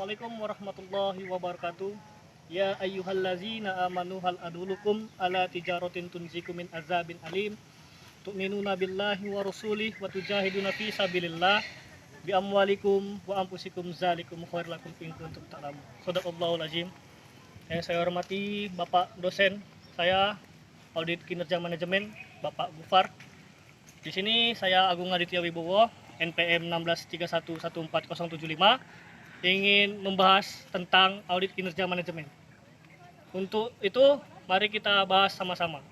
Assalamualaikum warahmatullahi wabarakatuh. Ya ayyuhallazina amanu hal adulukum ala tijaratin tunjikum min azabin alim. Tu'minuna billahi wa rasulih wa tujahiduna fi sabilillah bi amwalikum wa anfusikum zalikum khairul lakum in kuntum ta'lamun. Shadaqallahul azim. Yang saya hormati Bapak dosen saya audit kinerja manajemen Bapak Gufar. Di sini saya Agung Aditya Wibowo, NPM 163114075, ingin membahas tentang audit kinerja manajemen. Untuk itu, mari kita bahas sama-sama.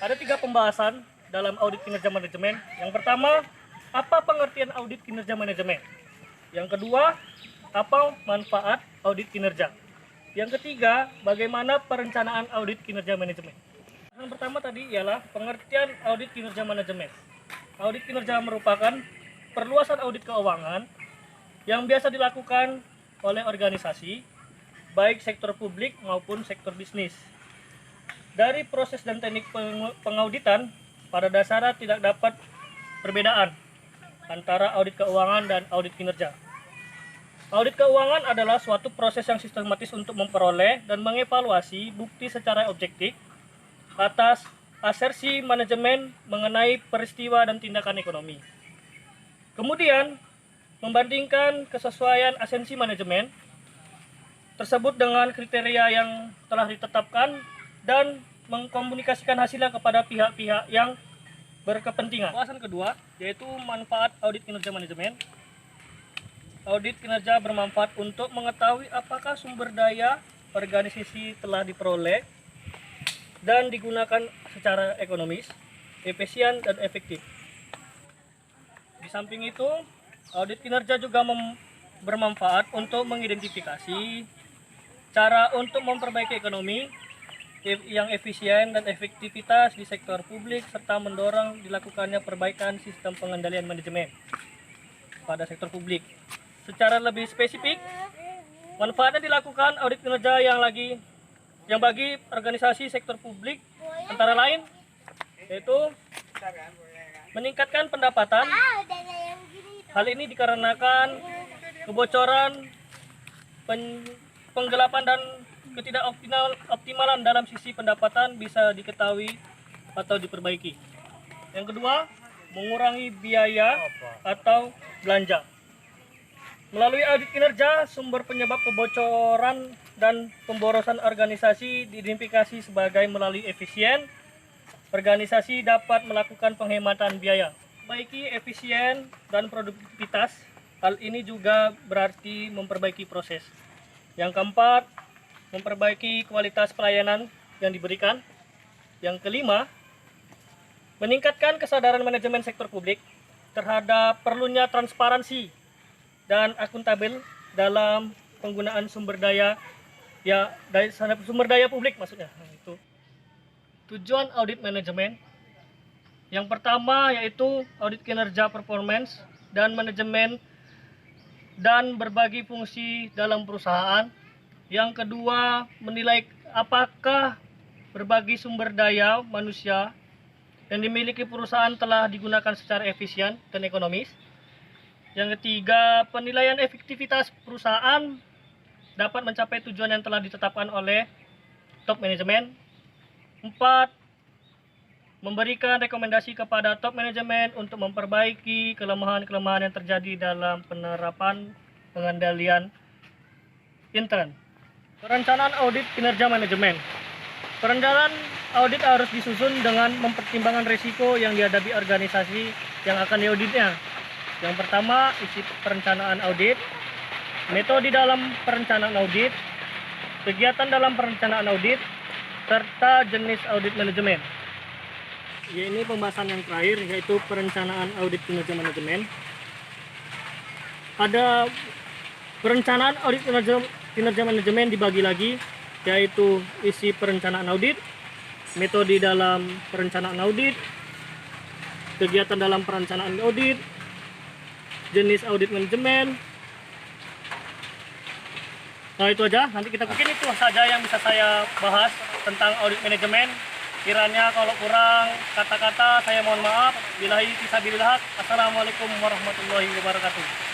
Ada 3 pembahasan dalam audit kinerja manajemen. Yang pertama, apa pengertian audit kinerja manajemen? Yang kedua, apa manfaat audit kinerja? Yang ketiga, bagaimana perencanaan audit kinerja manajemen? Yang pertama tadi ialah pengertian audit kinerja manajemen. Audit kinerja merupakan perluasan audit keuangan yang biasa dilakukan oleh organisasi, baik sektor publik maupun sektor bisnis. Dari proses dan teknik pengauditan, pada dasarnya tidak dapat perbedaan antara audit keuangan dan audit kinerja. Audit keuangan adalah suatu proses yang sistematis untuk memperoleh dan mengevaluasi bukti secara objektif atas asersi manajemen mengenai peristiwa dan tindakan ekonomi. Kemudian, membandingkan kesesuaian asensi manajemen tersebut dengan kriteria yang telah ditetapkan dan mengkomunikasikan hasilnya kepada pihak-pihak yang berkepentingan. Bahasan kedua yaitu manfaat audit kinerja manajemen. Audit kinerja bermanfaat untuk mengetahui apakah sumber daya organisasi telah diperoleh dan digunakan secara ekonomis, efisien dan efektif. Di samping itu, audit kinerja juga bermanfaat untuk mengidentifikasi cara untuk memperbaiki ekonomi yang efisien dan efektivitas di sektor publik serta mendorong dilakukannya perbaikan sistem pengendalian manajemen pada sektor publik. Secara lebih spesifik, manfaatnya dilakukan audit kinerja yang bagi organisasi sektor publik antara lain yaitu meningkatkan pendapatan. Hal ini dikarenakan kebocoran, penggelapan dan ketidakoptimalan dalam sisi pendapatan bisa diketahui atau diperbaiki. Yang kedua, mengurangi biaya atau belanja. Melalui audit kinerja, sumber penyebab kebocoran dan pemborosan organisasi diidentifikasi sebagai melalui efisien. Organisasi dapat melakukan penghematan biaya. Memperbaiki efisien dan produktivitas, hal ini juga berarti memperbaiki proses. Yang keempat, memperbaiki kualitas pelayanan yang diberikan. Yang kelima, meningkatkan kesadaran manajemen sektor publik terhadap perlunya transparansi dan akuntabel dalam penggunaan sumber daya publik maksudnya. Itu tujuan audit manajemen. Yang pertama yaitu audit kinerja performance dan manajemen dan berbagi fungsi dalam perusahaan. Yang kedua, menilai apakah berbagi sumber daya manusia yang dimiliki perusahaan telah digunakan secara efisien dan ekonomis. Yang ketiga, penilaian efektivitas perusahaan dapat mencapai tujuan yang telah ditetapkan oleh top manajemen. 4. Memberikan rekomendasi kepada top manajemen untuk memperbaiki kelemahan-kelemahan yang terjadi dalam penerapan pengendalian intern. Perencanaan audit kinerja manajemen. Perencanaan audit harus disusun dengan mempertimbangkan risiko yang dihadapi organisasi yang akan diauditnya. Yang pertama, isi perencanaan audit, metode dalam perencanaan audit, kegiatan dalam perencanaan audit, serta jenis audit manajemen. Ini pembahasan yang terakhir yaitu perencanaan audit kinerja manajemen. Ada perencanaan audit kinerja manajemen dibagi lagi, yaitu isi perencanaan audit, metode dalam perencanaan audit, kegiatan dalam perencanaan audit, jenis audit manajemen. Nah, itu aja. Nanti kita mungkin itu saja yang bisa saya bahas tentang audit manajemen. Kiranya kalau kurang kata-kata saya mohon maaf. Billahi fisabilillah. Assalamualaikum warahmatullahi wabarakatuh.